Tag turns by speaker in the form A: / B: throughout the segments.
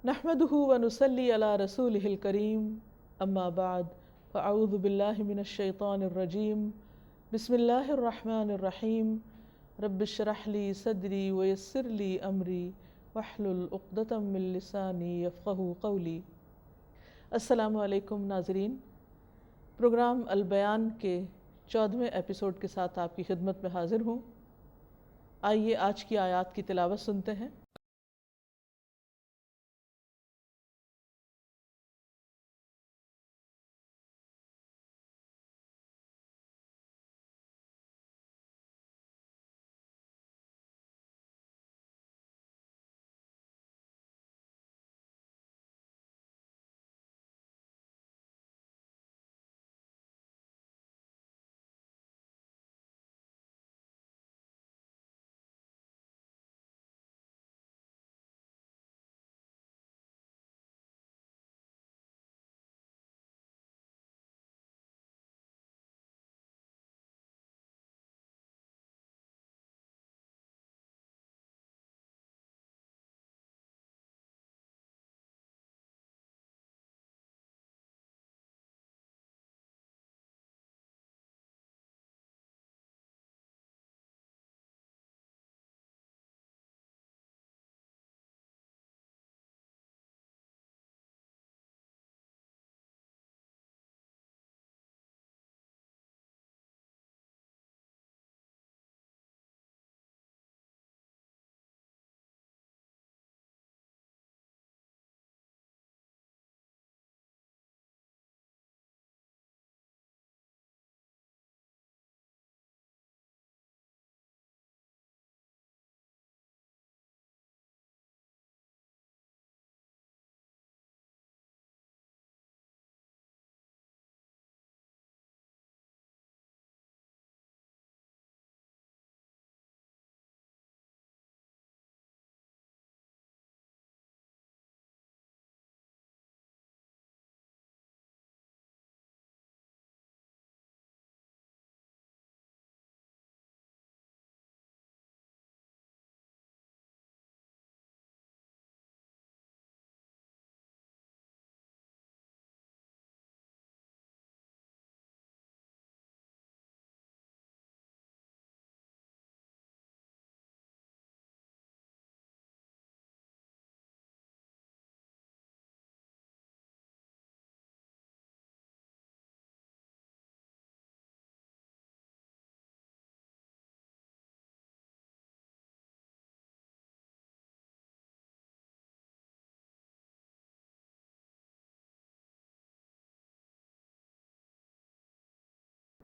A: نحمده ونصلي على رسوله الكريم اما بعد فاعوذ بالله من الشيطان الرجيم بسم الله الرحمن الرحيم رب اشرح لي صدري ويسر لي امري واحلل عقدة من لساني يفقهوا قولي۔ السلام علیکم ناظرین، پروگرام البیان کے 14ویں ایپیسوڈ کے ساتھ آپ کی خدمت میں حاضر ہوں۔ آئیے آج کی آیات کی تلاوت سنتے ہیں۔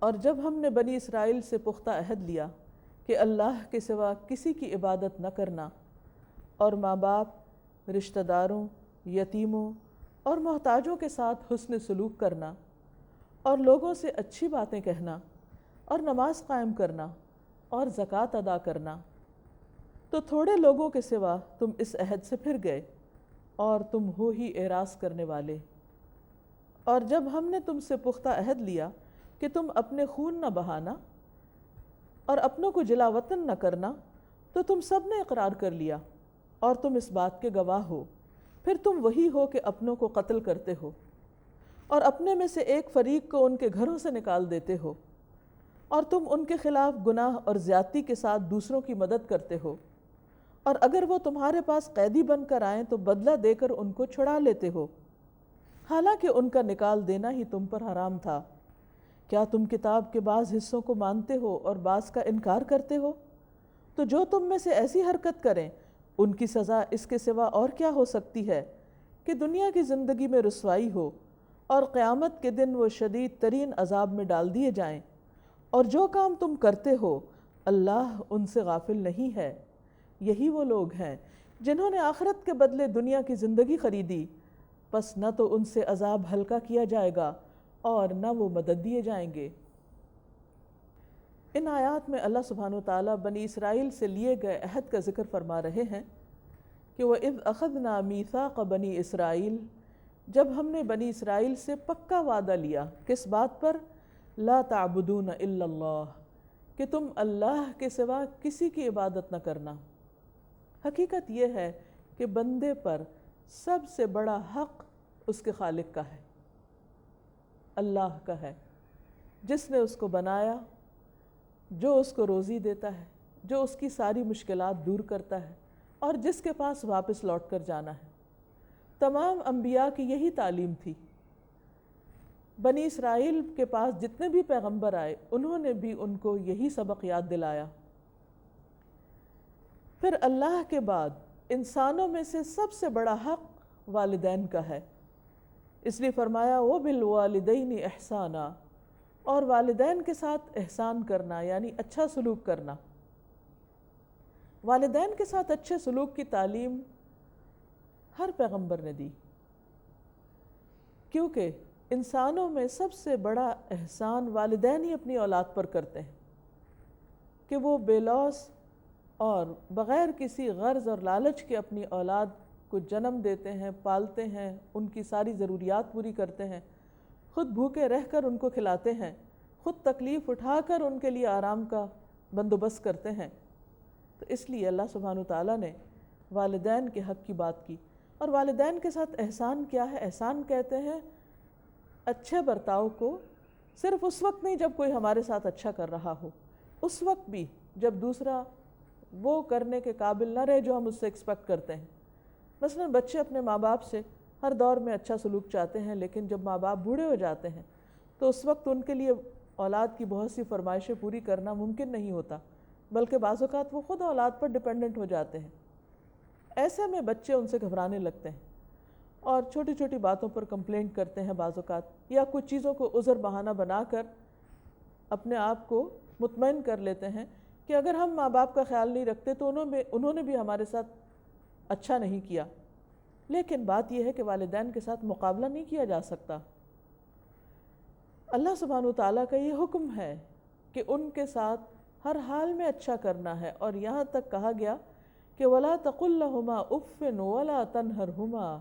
A: اور جب ہم نے بنی اسرائیل سے پختہ عہد لیا کہ اللہ کے سوا کسی کی عبادت نہ کرنا، اور ماں باپ، رشتہ داروں، یتیموں اور محتاجوں کے ساتھ حسن سلوک کرنا، اور لوگوں سے اچھی باتیں کہنا، اور نماز قائم کرنا اور زکوٰۃ ادا کرنا، تو تھوڑے لوگوں کے سوا تم اس عہد سے پھر گئے اور تم ہو ہی اعراض کرنے والے۔ اور جب ہم نے تم سے پختہ عہد لیا کہ تم اپنے خون نہ بہانا اور اپنوں کو جلا وطن نہ کرنا، تو تم سب نے اقرار کر لیا اور تم اس بات کے گواہ ہو۔ پھر تم وہی ہو کہ اپنوں کو قتل کرتے ہو اور اپنے میں سے ایک فریق کو ان کے گھروں سے نکال دیتے ہو، اور تم ان کے خلاف گناہ اور زیادتی کے ساتھ دوسروں کی مدد کرتے ہو، اور اگر وہ تمہارے پاس قیدی بن کر آئیں تو بدلہ دے کر ان کو چھڑا لیتے ہو، حالانکہ ان کا نکال دینا ہی تم پر حرام تھا۔ کیا تم کتاب کے بعض حصوں کو مانتے ہو اور بعض کا انکار کرتے ہو؟ تو جو تم میں سے ایسی حرکت کریں ان کی سزا اس کے سوا اور کیا ہو سکتی ہے کہ دنیا کی زندگی میں رسوائی ہو اور قیامت کے دن وہ شدید ترین عذاب میں ڈال دیے جائیں۔ اور جو کام تم کرتے ہو اللہ ان سے غافل نہیں ہے۔ یہی وہ لوگ ہیں جنہوں نے آخرت کے بدلے دنیا کی زندگی خریدی، پس نہ تو ان سے عذاب ہلکا کیا جائے گا اور نہ وہ مدد دیے جائیں گے۔ ان آیات میں اللہ سبحانہ وتعالیٰ بنی اسرائیل سے لیے گئے عہد کا ذکر فرما رہے ہیں کہ وَإِذْ أَخَذْنَا مِيثَاقَ بَنِي إِسْرَائِيل، جب ہم نے بنی اسرائیل سے پکا وعدہ لیا، کس بات پر؟ لا تعبدون الا اللہ، کہ تم اللہ کے سوا کسی کی عبادت نہ کرنا۔ حقیقت یہ ہے کہ بندے پر سب سے بڑا حق اس کے خالق کا ہے، اللہ کا ہے، جس نے اس کو بنایا، جو اس کو روزی دیتا ہے، جو اس کی ساری مشکلات دور کرتا ہے اور جس کے پاس واپس لوٹ کر جانا ہے۔ تمام انبیاء کی یہی تعلیم تھی۔ بنی اسرائیل کے پاس جتنے بھی پیغمبر آئے انہوں نے بھی ان کو یہی سبق یاد دلایا۔ پھر اللہ کے بعد انسانوں میں سے سب سے بڑا حق والدین کا ہے، اس لیے فرمایا وَبِالْوَالِدَيْنِ إِحْسَانًا، اور والدین کے ساتھ احسان کرنا یعنی اچھا سلوک کرنا۔ والدین کے ساتھ اچھے سلوک کی تعلیم ہر پیغمبر نے دی، کیونکہ انسانوں میں سب سے بڑا احسان والدین ہی اپنی اولاد پر کرتے ہیں کہ وہ بے لوث اور بغیر کسی غرض اور لالچ کے اپنی اولاد کو جنم دیتے ہیں، پالتے ہیں، ان کی ساری ضروریات پوری کرتے ہیں، خود بھوکے رہ کر ان کو کھلاتے ہیں، خود تکلیف اٹھا کر ان کے لیے آرام کا بندوبست کرتے ہیں۔ تو اس لیے اللہ سبحانہ وتعالیٰ نے والدین کے حق کی بات کی۔ اور والدین کے ساتھ احسان کیا ہے؟ احسان کہتے ہیں اچھے برتاؤ کو صرف اس وقت نہیں جب کوئی ہمارے ساتھ اچھا کر رہا ہو، اس وقت بھی جب دوسرا وہ کرنے کے قابل نہ رہے جو ہم اس سے ایکسپیکٹ کرتے ہیں۔ مثلا بچے اپنے ماں باپ سے ہر دور میں اچھا سلوک چاہتے ہیں، لیکن جب ماں باپ بوڑھے ہو جاتے ہیں تو اس وقت ان کے لیے اولاد کی بہت سی فرمائشیں پوری کرنا ممکن نہیں ہوتا، بلکہ بعض اوقات وہ خود اولاد پر ڈیپینڈنٹ ہو جاتے ہیں۔ ایسے میں بچے ان سے گھبرانے لگتے ہیں اور چھوٹی چھوٹی باتوں پر کمپلینٹ کرتے ہیں بعض اوقات، یا کچھ چیزوں کو عذر بہانہ بنا کر اپنے آپ کو مطمئن کر لیتے ہیں کہ اگر ہم ماں باپ کا خیال نہیں رکھتے تو انہوں نے بھی ہمارے ساتھ اچھا نہیں کیا۔ لیکن بات یہ ہے کہ والدین کے ساتھ مقابلہ نہیں کیا جا سکتا۔ اللہ سبحانہ وتعالیٰ کا یہ حکم ہے کہ ان کے ساتھ ہر حال میں اچھا کرنا ہے، اور یہاں تک کہا گیا کہ وَلَا تَقُلْ لَهُمَا أُفٍّ وَلَا تَنْهَرْهُمَا،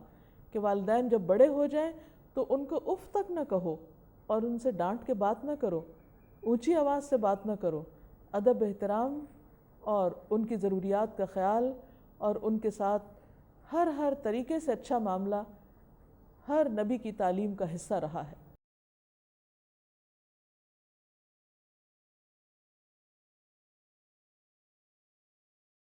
A: کہ والدین جب بڑے ہو جائیں تو ان کو اف تک نہ کہو اور ان سے ڈانٹ کے بات نہ کرو، اونچی آواز سے بات نہ کرو۔ ادب، احترام اور ان کی ضروریات کا خیال اور ان کے ساتھ ہر طریقے سے اچھا معاملہ ہر نبی کی تعلیم کا حصہ رہا ہے۔